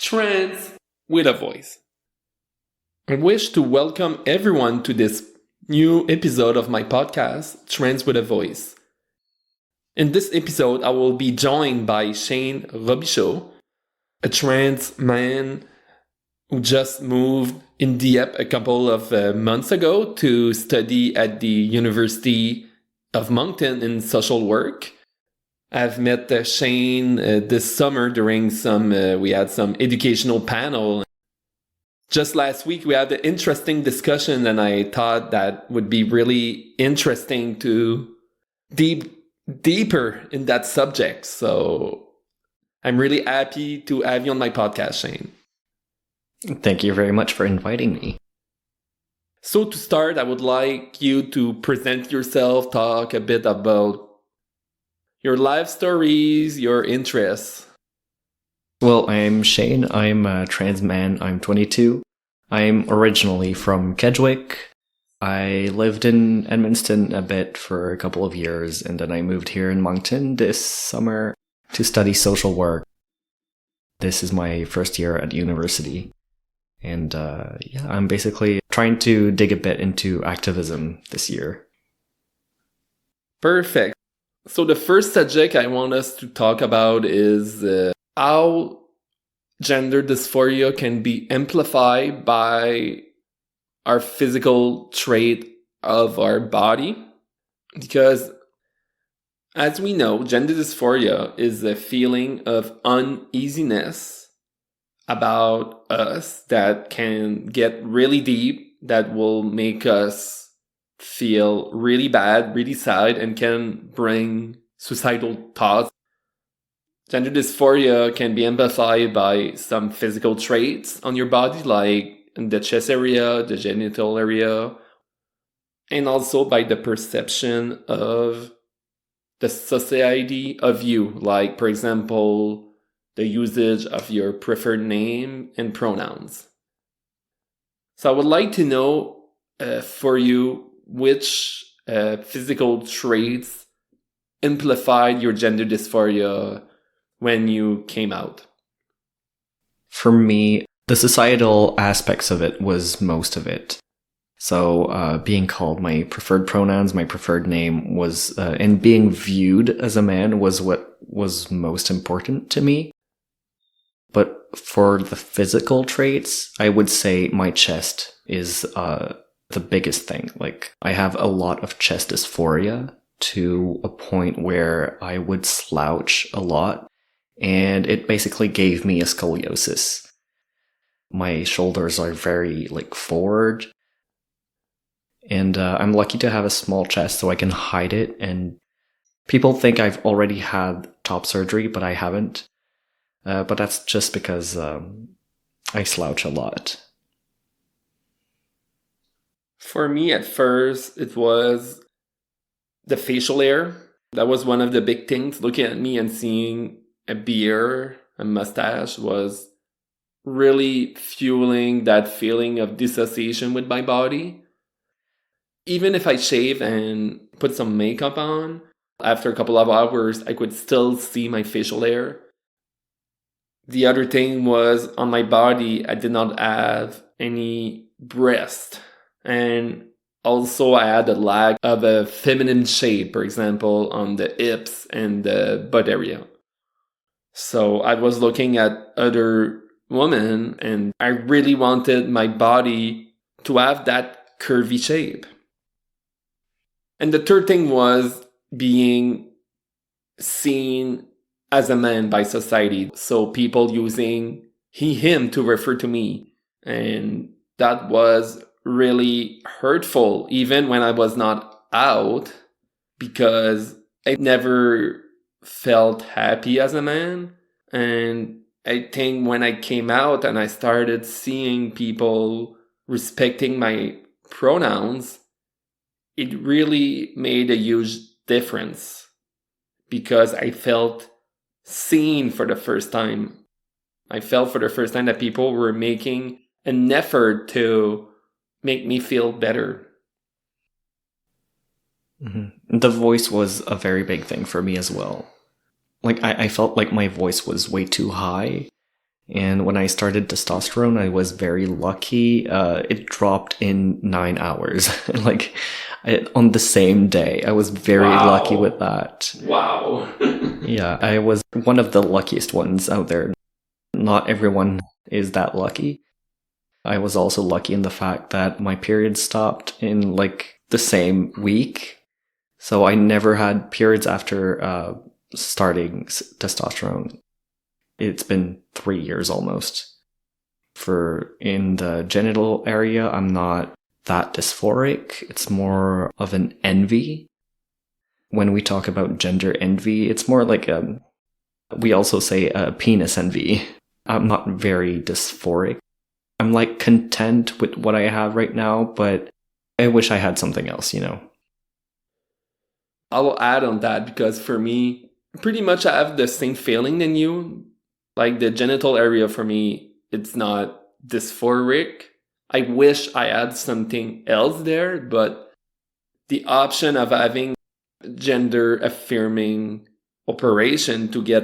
Trans with a Voice. I wish to welcome everyone to this new episode of my podcast, Trans with a Voice. In this episode, I will be joined by Shane Robichaud, a trans man who just moved in Dieppe a couple of months ago to study at the University of Moncton in social work. I've met Shane this summer during we had some educational panel. Just last week, we had an interesting discussion, and I thought that would be really interesting to deeper in that subject. So I'm really happy to have you on my podcast, Shane. Thank you very much for inviting me. So to start, I would like you to present yourself, talk a bit about your life stories, your interests. Well, I'm Shane. I'm a trans man. I'm 22. I'm originally from Kedgwick. I lived in Edmundston a bit for a couple of years, and then I moved here in Moncton this summer to study social work. This is my first year at university. And I'm basically trying to dig a bit into activism this year. Perfect. So the first subject I want us to talk about is how gender dysphoria can be amplified by our physical trait of our body. Because as we know, gender dysphoria is a feeling of uneasiness about us that can get really deep, that will make us feel really bad, really sad, and can bring suicidal thoughts. Gender dysphoria can be amplified by some physical traits on your body, like in the chest area, the genital area, and also by the perception of the society of you, like, for example, the usage of your preferred name and pronouns. So I would like to know for you which physical traits amplified your gender dysphoria when you came out. For me, the societal aspects of it was most of it. So being called my preferred pronouns, my preferred name was, and being viewed as a man was what was most important to me. But for the physical traits, I would say my chest is the biggest thing. Like, I have a lot of chest dysphoria to a point where I would slouch a lot, and it basically gave me a scoliosis. My shoulders are very, forward, and I'm lucky to have a small chest so I can hide it, and people think I've already had top surgery, but I haven't. But that's just because I slouch a lot. For me, at first, it was the facial hair. That was one of the big things. Looking at me and seeing a beard, a mustache was really fueling that feeling of dissociation with my body. Even if I shave and put some makeup on, after a couple of hours, I could still see my facial hair. The other thing was, on my body, I did not have any breast. And also I had a lack of a feminine shape, for example, on the hips and the butt area. So I was looking at other women, and I really wanted my body to have that curvy shape. And the third thing was being seen as a man by society. So people using he, him to refer to me. And that was really hurtful, even when I was not out, because I never felt happy as a man. And I think when I came out and I started seeing people respecting my pronouns, it really made a huge difference, because I felt seen for the first time. I felt for the first time that people were making an effort to make me feel better. Mm-hmm. The voice was a very big thing for me as well. I felt like my voice was way too high, And when I started testosterone, I was very lucky. It dropped in 9 hours, on the same day. I was very lucky with that. Wow. Yeah, I was one of the luckiest ones out there. Not everyone is that lucky. I was also lucky in the fact that my period stopped in the same week. So I never had periods after starting testosterone. It's been 3 years almost. In the genital area, I'm not that dysphoric. It's more of an envy. When we talk about gender envy, it's more like we also say penis envy. I'm not very dysphoric. I'm content with what I have right now, but I wish I had something else, I will add on that because for me, pretty much I have the same feeling than you. Like the genital area for me, it's not dysphoric. I wish I had something else there, but the option of having gender affirming operation to get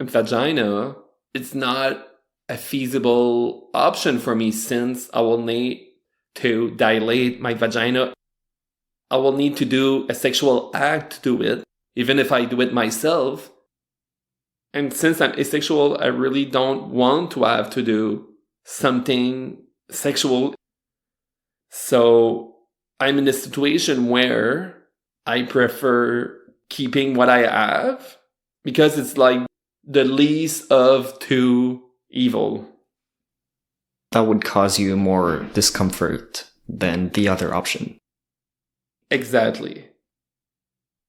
a vagina, it's not a feasible option for me since I will need to dilate my vagina. I will need to do a sexual act to do it, even if I do it myself. And since I'm asexual, I really don't want to have to do something sexual. So I'm in a situation where I prefer keeping what I have because it's like the least of two evil. That would cause you more discomfort than the other option. Exactly.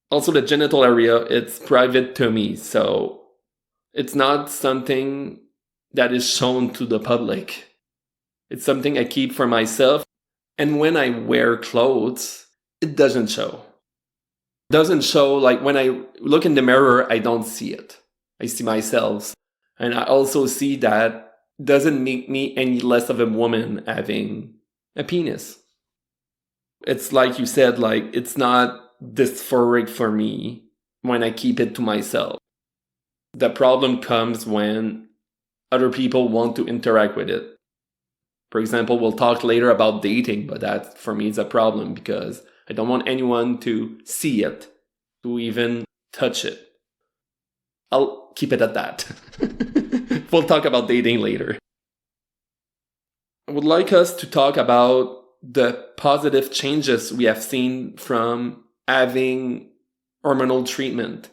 Also, the genital area, it's private to me, so it's not something that is shown to the public. It's something I keep for myself. And when I wear clothes, it doesn't show. It doesn't show, like when I look in the mirror, I don't see it. I see myself. And I also see that doesn't make me any less of a woman having a penis. It's like you said, it's not dysphoric for me when I keep it to myself. The problem comes when other people want to interact with it. For example, we'll talk later about dating, but that for me is a problem because I don't want anyone to see it, to even touch it. I'll keep it at that. We'll talk about dating later. I would like us to talk about the positive changes we have seen from having hormonal treatment.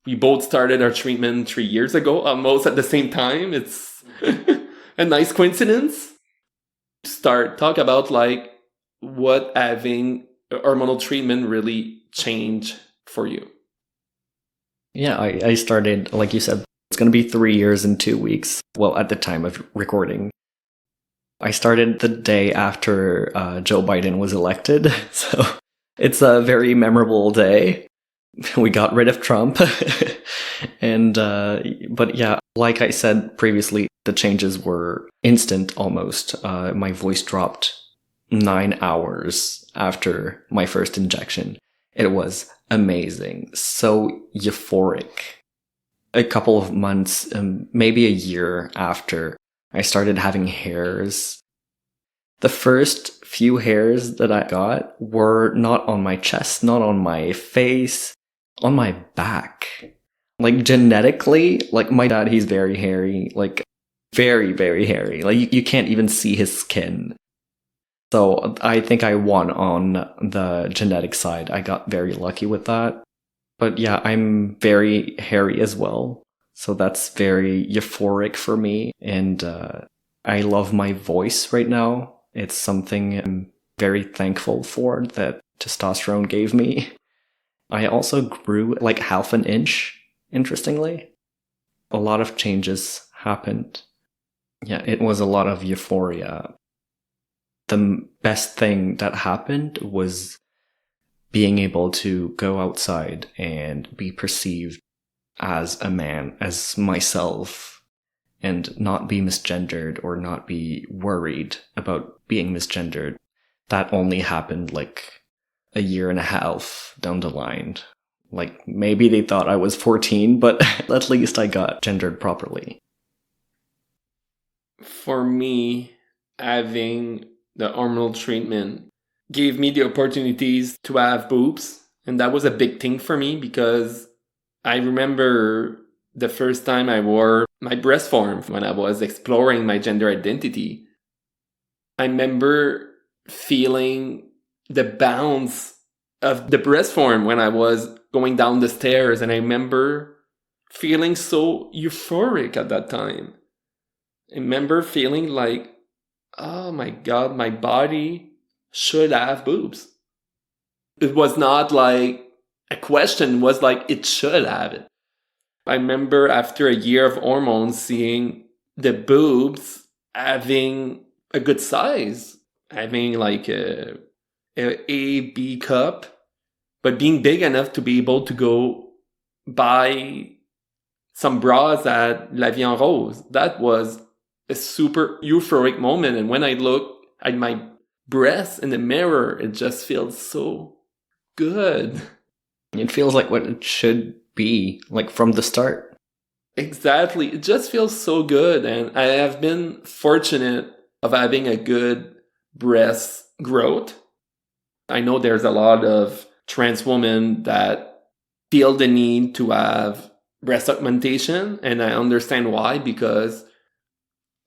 We both started our treatment 3 years ago, almost at the same time. It's a nice coincidence. Talk about what having hormonal treatment really changed for you. Yeah, I started, like you said, it's going to be 3 years and 2 weeks. Well, at the time of recording. I started the day after Joe Biden was elected. So it's a very memorable day. We got rid of Trump. But yeah, like I said previously, the changes were instant almost. My voice dropped 9 hours after my first injection. It was amazing. So euphoric. A couple of months, maybe a year after, I started having hairs. The first few hairs that I got were not on my chest, not on my face, on my back. Genetically, my dad, he's very hairy, very, very hairy. You can't even see his skin. So I think I won on the genetic side. I got very lucky with that. But yeah, I'm very hairy as well. So that's very euphoric for me. And I love my voice right now. It's something I'm very thankful for that testosterone gave me. I also grew half an inch, interestingly. A lot of changes happened. Yeah, it was a lot of euphoria. The best thing that happened was being able to go outside and be perceived as a man, as myself, and not be misgendered or not be worried about being misgendered. That only happened a year and a half down the line. Maybe they thought I was 14, but at least I got gendered properly. For me, having the hormonal treatment gave me the opportunities to have boobs. And that was a big thing for me because I remember the first time I wore my breast form when I was exploring my gender identity. I remember feeling the bounce of the breast form when I was going down the stairs. And I remember feeling so euphoric at that time. I remember feeling like, oh my God, my body should have boobs. It was not like a question, it was like it should have it. I remember after a year of hormones seeing the boobs having a good size, having like a B cup, but being big enough to be able to go buy some bras at La Vie en Rose. That was a super euphoric moment. And when I look at my breasts in the mirror, it just feels so good. It feels like what it should be, like from the start. Exactly. It just feels so good. And I have been fortunate of having a good breast growth. I know there's a lot of trans women that feel the need to have breast augmentation, and I understand why, because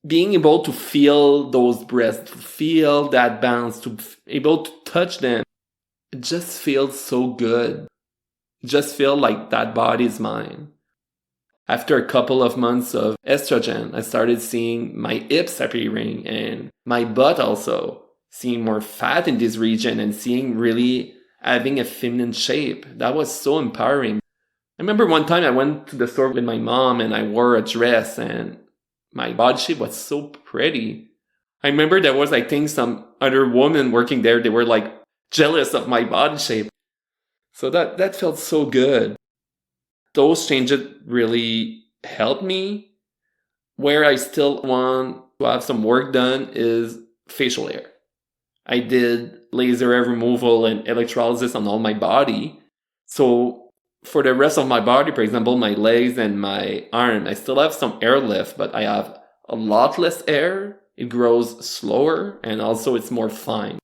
being able to feel those breasts, to feel that bounce, to be able to touch them, it just feels so good. It just feels like that body is mine. After a couple of months of estrogen, I started seeing my hips appearing and my butt also, seeing more fat in this region and seeing really having a feminine shape. That was so empowering. I remember one time I went to the store with my mom and I wore a dress and my body shape was so pretty. I remember there was, I think, some other woman working there. They were like jealous of my body shape. So that felt so good. Those changes really helped me. Where I still want to have some work done is facial hair. I did laser hair removal and electrolysis on all my body. So for the rest of my body, for example, my legs and my arm, I still have some hair left, but I have a lot less hair. It grows slower and also it's more fine.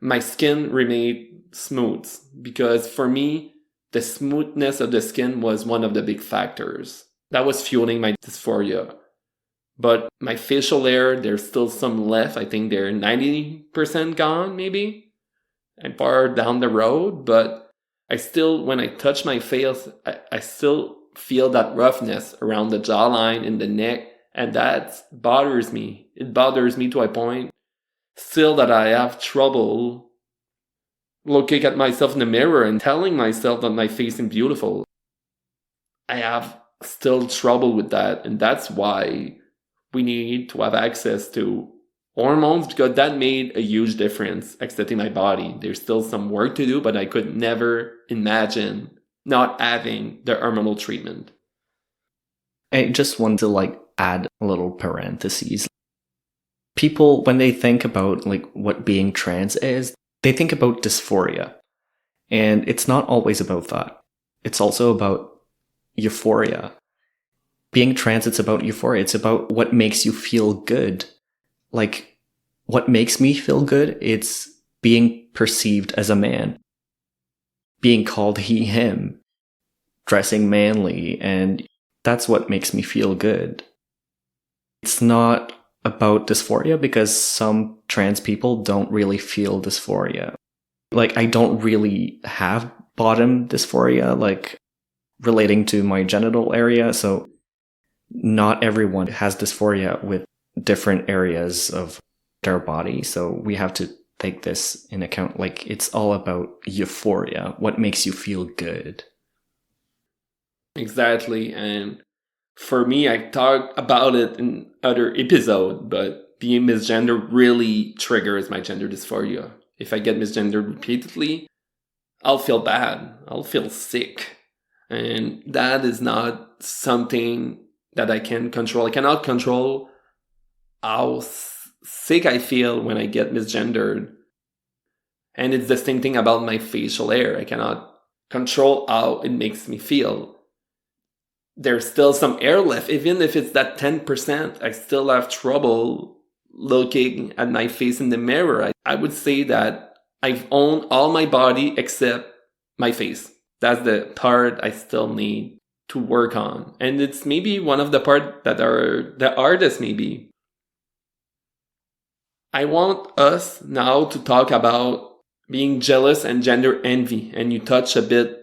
My skin remained smooth because for me, the smoothness of the skin was one of the big factors. That was fueling my dysphoria. But my facial hair, there's still some left. I think they're 90% gone, maybe. I'm far down the road, but I still, when I touch my face, I still feel that roughness around the jawline and the neck, and that bothers me. It bothers me to a point still that I have trouble looking at myself in the mirror and telling myself that my face is beautiful. I have still trouble with that, and that's why we need to have access to hormones, because that made a huge difference accepting my body. There's still some work to do, but I could never imagine not having the hormonal treatment. I just want to add a little parentheses. People, when they think about what being trans is, they think about dysphoria. And it's not always about that. It's also about euphoria. Being trans, it's about euphoria. It's about what makes you feel good. Like, what makes me feel good, it's being perceived as a man. Being called he, him. Dressing manly. And that's what makes me feel good. It's not about dysphoria because some trans people don't really feel dysphoria. I don't really have bottom dysphoria, relating to my genital area. So not everyone has dysphoria with different areas of their body. So we have to take this in account. It's all about euphoria. What makes you feel good? Exactly. And for me, I talked about it in other episode, but being misgender really triggers my gender dysphoria. If I get misgendered repeatedly, I'll feel bad. I'll feel sick. And that is not something that I can control. I cannot control how sick I feel when I get misgendered. And it's the same thing about my facial hair. I cannot control how it makes me feel. there's still some air left. Even if it's that 10%, I still have trouble looking at my face in the mirror. I would say that I've owned all my body except my face. That's the part I still need to work on. And it's maybe one of the part that are the hardest maybe. I want us now to talk about being jealous and gender envy. And you touch a bit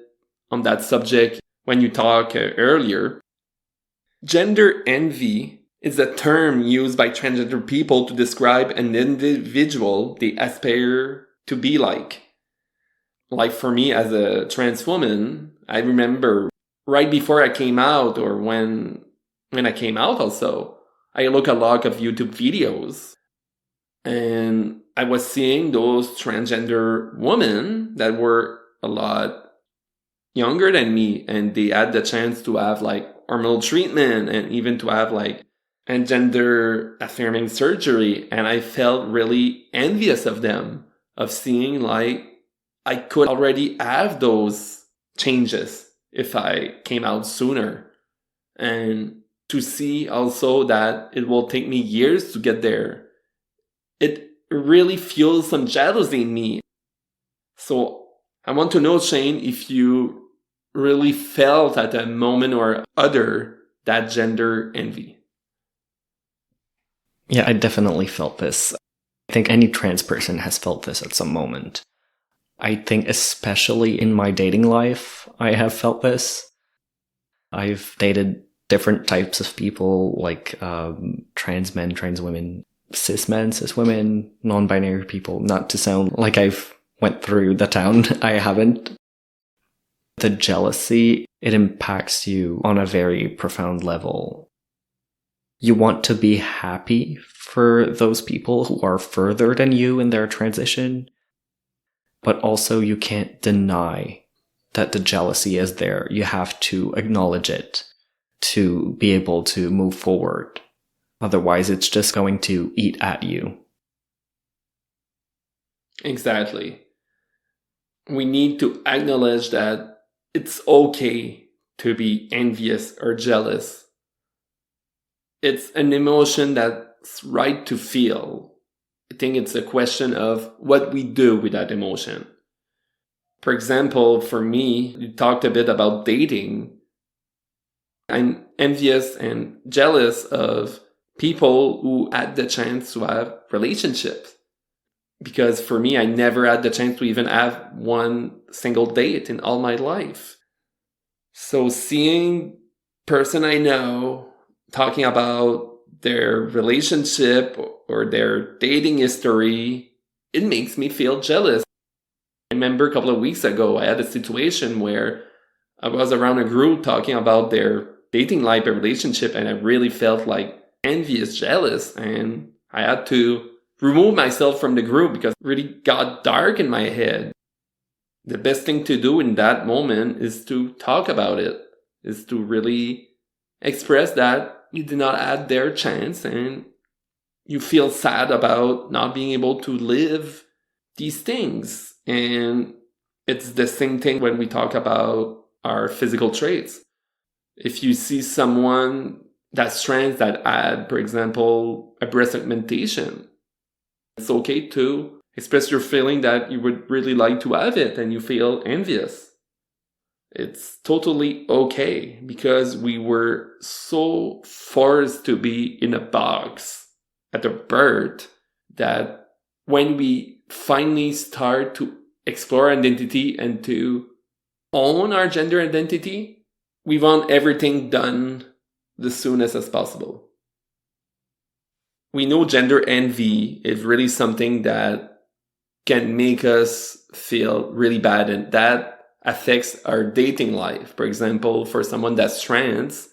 on that subject when you talk earlier. Gender envy is a term used by transgender people to describe an individual they aspire to be like. Like for me as a trans woman, I remember right before I came out, or when I came out also, I look a lot of YouTube videos and I was seeing those transgender women that were a lot younger than me, and they had the chance to have like hormonal treatment and even to have like and gender affirming surgery. And I felt really envious of them, of seeing like I could already have those changes if I came out sooner. And to see also that it will take me years to get there, it really fuels some jealousy in me. So I want to know, Shane, if you really felt at a moment or other that gender envy. Yeah, I definitely felt this. I think any trans person has felt this at some moment. I think especially in my dating life, I have felt this. I've dated different types of people, like trans men, trans women, cis men, cis women, non-binary people. Not to sound like I've went through the town. I haven't. The jealousy, it impacts you on a very profound level. You want to be happy for those people who are further than you in their transition, but also you can't deny that the jealousy is there. You have to acknowledge it to be able to move forward. Otherwise, it's just going to eat at you. Exactly. We need to acknowledge that it's okay to be envious or jealous. It's an emotion that's right to feel. I think it's a question of what we do with that emotion. For example, for me, you talked a bit about dating. I'm envious and jealous of people who had the chance to have relationships. Because for me, I never had the chance to even have one single date in all my life. So seeing person I know talking about their relationship or their dating history, it makes me feel jealous. I remember a couple of weeks ago, I had a situation where I was around a group talking about their dating life or relationship, and I really felt like envious, jealous, and I had to remove myself from the group because it really got dark in my head. The best thing to do in that moment is to talk about it, is to really express that you did not have their chance and you feel sad about not being able to live these things. And it's the same thing when we talk about our physical traits. If you see someone that's trans that had, for example, a breast augmentation, it's okay to express your feeling that you would really like to have it and you feel envious. It's totally okay because we were so forced to be in a box at the birth that when we finally start to explore identity and to own our gender identity, we want everything done the soonest as possible. We know gender envy is really something that can make us feel really bad, and that affects our dating life. For example, for someone that's trans,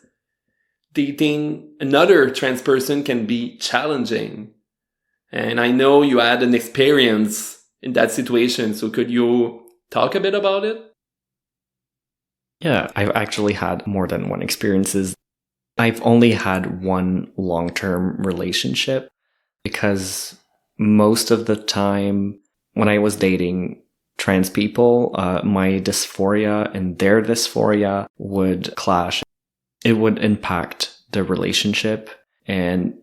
dating another trans person can be challenging. And I know you had an experience in that situation, so could you talk a bit about it? Yeah, I've actually had more than one experiences. I've only had one long-term relationship because most of the time when I was dating trans people, my dysphoria and their dysphoria would clash. it would impact the relationship. And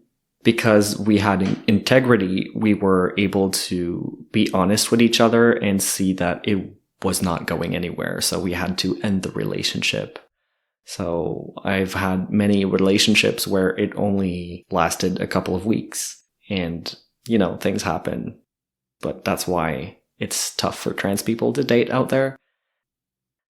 because we had integrity, we were able to be honest with each other and see that it was not going anywhere. So we had to end the relationship. So I've had many relationships where it only lasted a couple of weeks and, things happen. But that's why it's tough for trans people to date out there.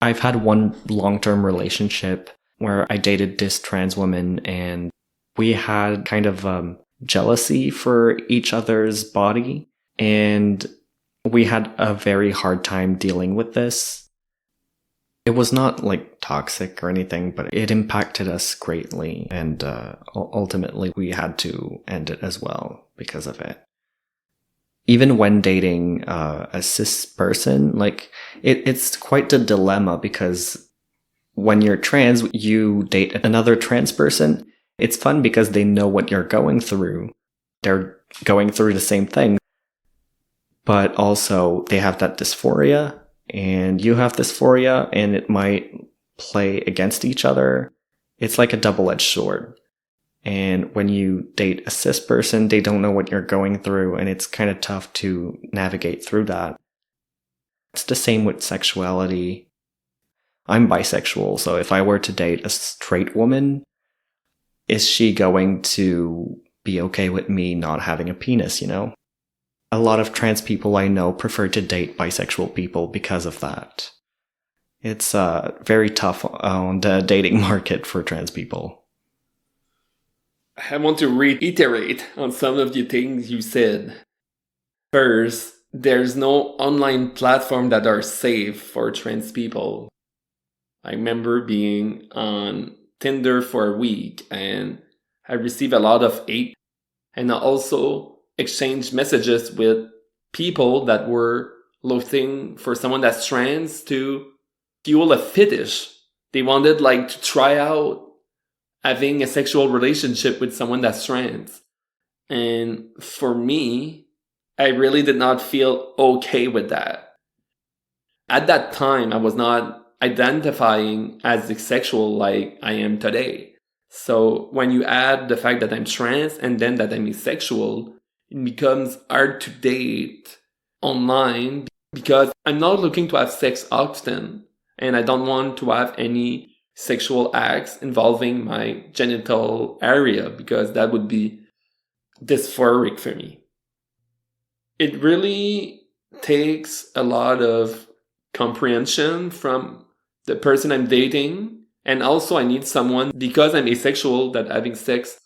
I've had one long-term relationship where I dated this trans woman and we had kind of jealousy for each other's body. And we had a very hard time dealing with this. It was not like toxic or anything, but it impacted us greatly. And ultimately, we had to end it as well because of it. Even when dating a cis person, it's quite a dilemma because when you're trans, you date another trans person. It's fun because they know what you're going through. They're going through the same thing. But also, they have that dysphoria. And you have dysphoria, and it might play against each other. It's like a double-edged sword. And when you date a cis person, they don't know what you're going through, and it's kind of tough to navigate through that. It's the same with sexuality. I'm bisexual, so if I were to date a straight woman, is she going to be okay with me not having a penis, A lot of trans people I know prefer to date bisexual people because of that. It's very tough on the dating market for trans people. I want to reiterate on some of the things you said. First, there's no online platform that are safe for trans people. I remember being on Tinder for a week and I received a lot of hate, and I also exchanged messages with people that were looking for someone that's trans to fuel a fetish. They wanted to try out having a sexual relationship with someone that's trans. And for me, I really did not feel okay with that. At that time, I was not identifying as asexual like I am today. So when you add the fact that I'm trans and then that I'm asexual, it becomes hard to date online because I'm not looking to have sex often and I don't want to have any sexual acts involving my genital area because that would be dysphoric for me. It really takes a lot of comprehension from the person I'm dating, and also I need someone, because I'm asexual, that having sex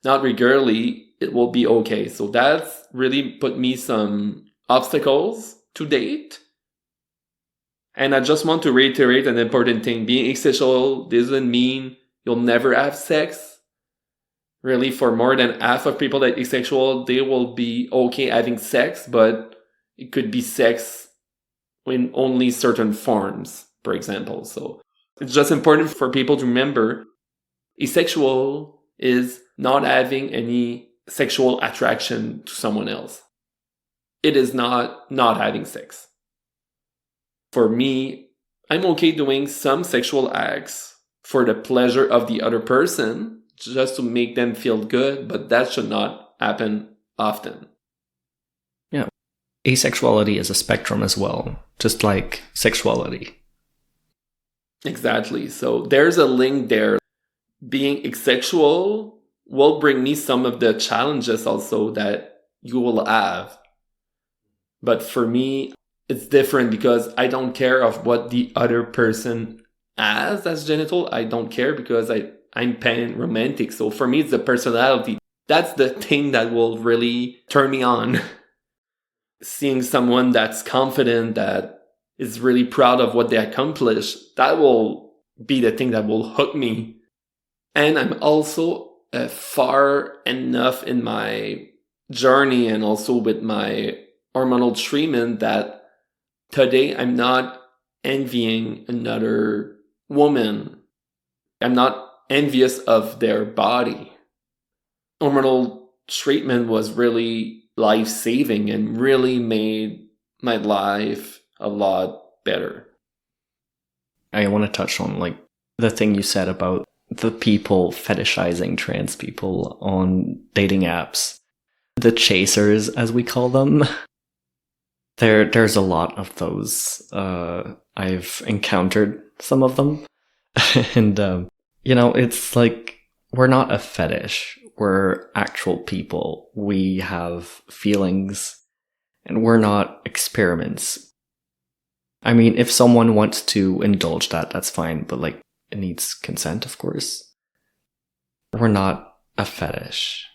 not regularly, it will be okay. So that's really put me some obstacles to date. And I just want to reiterate an important thing. Being asexual doesn't mean you'll never have sex. Really, for more than half of people that are asexual, they will be okay having sex, but it could be sex in only certain forms, for example. So it's just important for people to remember asexual is not having any sexual attraction to someone else. It is not having sex. For me, I'm okay doing some sexual acts for the pleasure of the other person, just to make them feel good, but that should not happen often. Yeah. Asexuality is a spectrum as well, just like sexuality. Exactly. So there's a link there. Being asexual will bring me some of the challenges also that you will have. But for me, it's different because I don't care of what the other person has as genital. I don't care because I'm pan-romantic. So for me, it's the personality. That's the thing that will really turn me on. Seeing someone that's confident, that is really proud of what they accomplished, that will be the thing that will hook me. And I'm also far enough in my journey and also with my hormonal treatment that today I'm not envying another woman. I'm not envious of their body. Hormonal treatment was really life-saving and really made my life a lot better. I want to touch on the thing you said about the people fetishizing trans people on dating apps. The chasers, as we call them. There's a lot of those. I've encountered some of them. And, it's like, we're not a fetish. We're actual people. We have feelings. And we're not experiments. I mean, if someone wants to indulge that, that's fine. But, like, it needs consent, of course. We're not a fetish.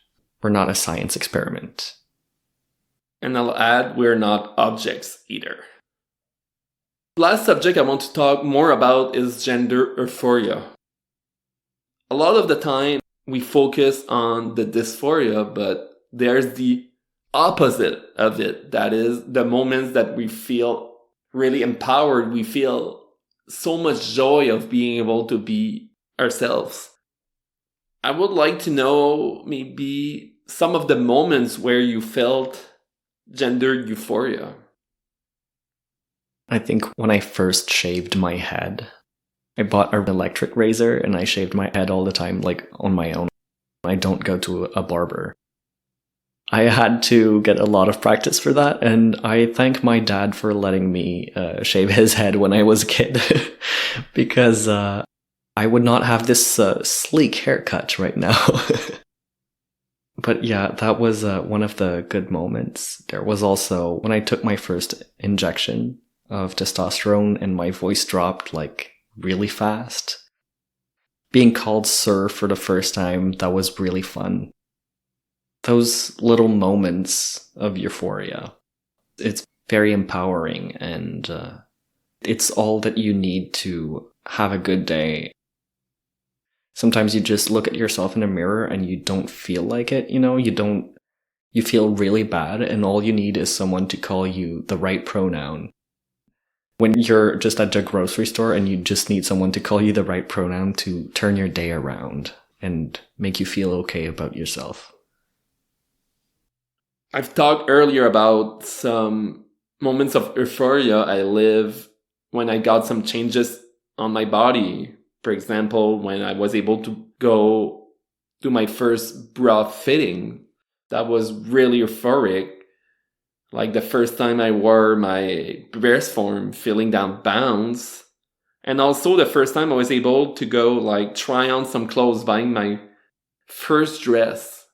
We're not a science experiment. And I'll add, we're not objects either. Last subject I want to talk more about is gender euphoria. A lot of the time, we focus on the dysphoria, but there's the opposite of it. That is the moments that we feel really empowered. We feel so much joy of being able to be ourselves. I would like to know maybe some of the moments where you felt gender euphoria. I think when I first shaved my head, I bought an electric razor and I shaved my head all the time, like on my own. I don't go to a barber. I had to get a lot of practice for that, and I thank my dad for letting me shave his head when I was a kid, because I would not have this sleek haircut right now. But yeah, that was one of the good moments. There was also when I took my first injection of testosterone and my voice dropped like really fast. Being called sir for the first time, that was really fun. Those little moments of euphoria. It's very empowering, and it's all that you need to have a good day. Sometimes you just look at yourself in a mirror and you don't feel like it, you feel really bad, and all you need is someone to call you the right pronoun. When you're just at the grocery store and you just need someone to call you the right pronoun to turn your day around and make you feel okay about yourself. I've talked earlier about some moments of euphoria I live when I got some changes on my body. For example, when I was able to go do my first bra fitting, that was really euphoric. Like the first time I wore my breast form feeling down bounds. And also the first time I was able to go like try on some clothes, buying my first dress,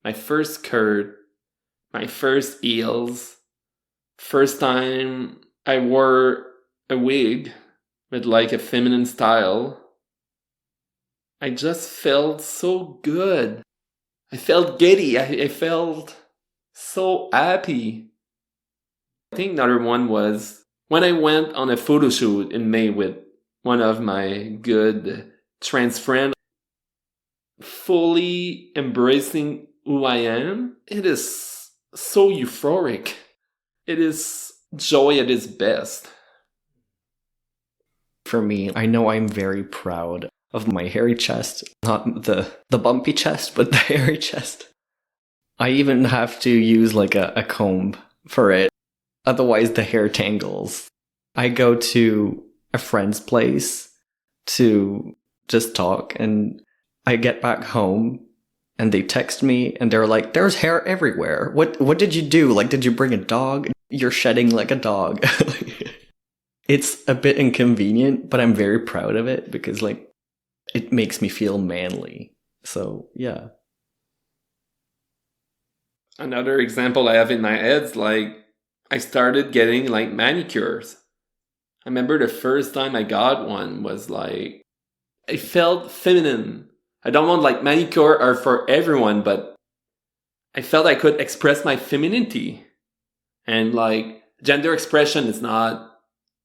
my first skirt, my first heels. First time I wore a wig with like a feminine style. I just felt so good. I felt giddy. I felt so happy. I think another one was when I went on a photo shoot in May with one of my good trans friends, fully embracing who I am. It is so euphoric. It is joy at its best. For me, I know I'm very proud of my hairy chest, not the bumpy chest, but the hairy chest. I even have to use like a comb for it. Otherwise the hair tangles. I go to a friend's place to just talk, and I get back home and they text me and they're like, there's hair everywhere. What did you do? Like, did you bring a dog? You're shedding like a dog. It's a bit inconvenient, but I'm very proud of it because like it makes me feel manly. So yeah. Another example I have in my head is like I started getting like manicures. I remember the first time I got one was like, I felt feminine. I don't want like manicure are for everyone, but I felt I could express my femininity. And like gender expression is not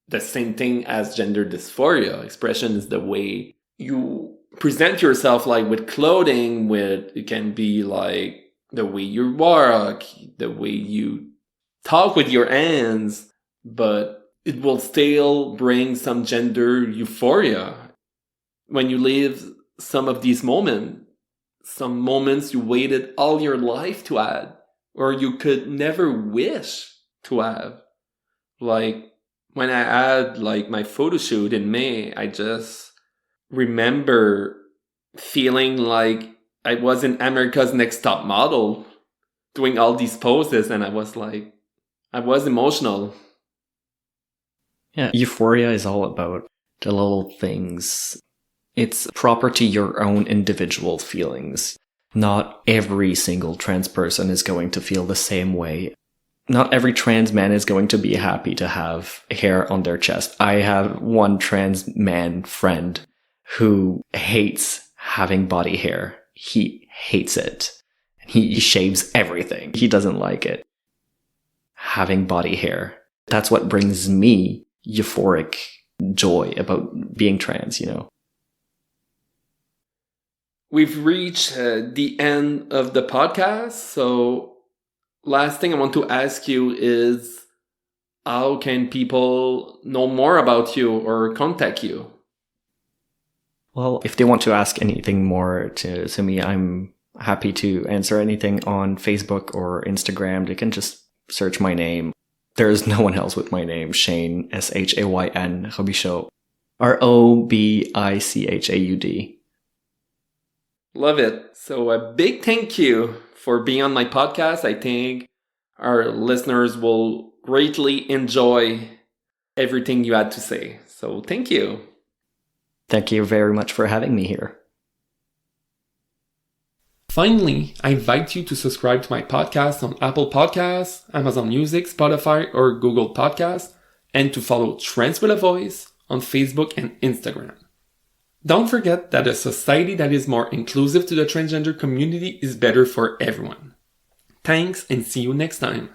the same thing as gender dysphoria. Expression is the way you present yourself, like with clothing, it can be like the way you walk, the way you talk with your hands, but it will still bring some gender euphoria. When you live some of these moments, some moments you waited all your life to have, or you could never wish to have. Like when I had like my photo shoot in May, I just remember feeling like I was in America's Next Top Model doing all these poses, and I was emotional. Yeah, euphoria is all about the little things. It's proper to your own individual feelings. Not every single trans person is going to feel the same way. Not every trans man is going to be happy to have hair on their chest. I have one trans man friend who hates having body hair. He hates it. He shaves everything. He doesn't like it. Having body hair. That's what brings me euphoric joy about being trans, you know. We've reached the end of the podcast. So last thing I want to ask you is, how can people know more about you or contact you? Well, if they want to ask anything more to me, I'm happy to answer anything on Facebook or Instagram. They can just search my name. There's no one else with my name, Shane, Shayn, Robichaud, Robichaud. Love it. So a big thank you for being on my podcast. I think our listeners will greatly enjoy everything you had to say. So thank you. Thank you very much for having me here. Finally, I invite you to subscribe to my podcast on Apple Podcasts, Amazon Music, Spotify, or Google Podcasts, and to follow Trans with a Voice on Facebook and Instagram. Don't forget that a society that is more inclusive to the transgender community is better for everyone. Thanks, and see you next time.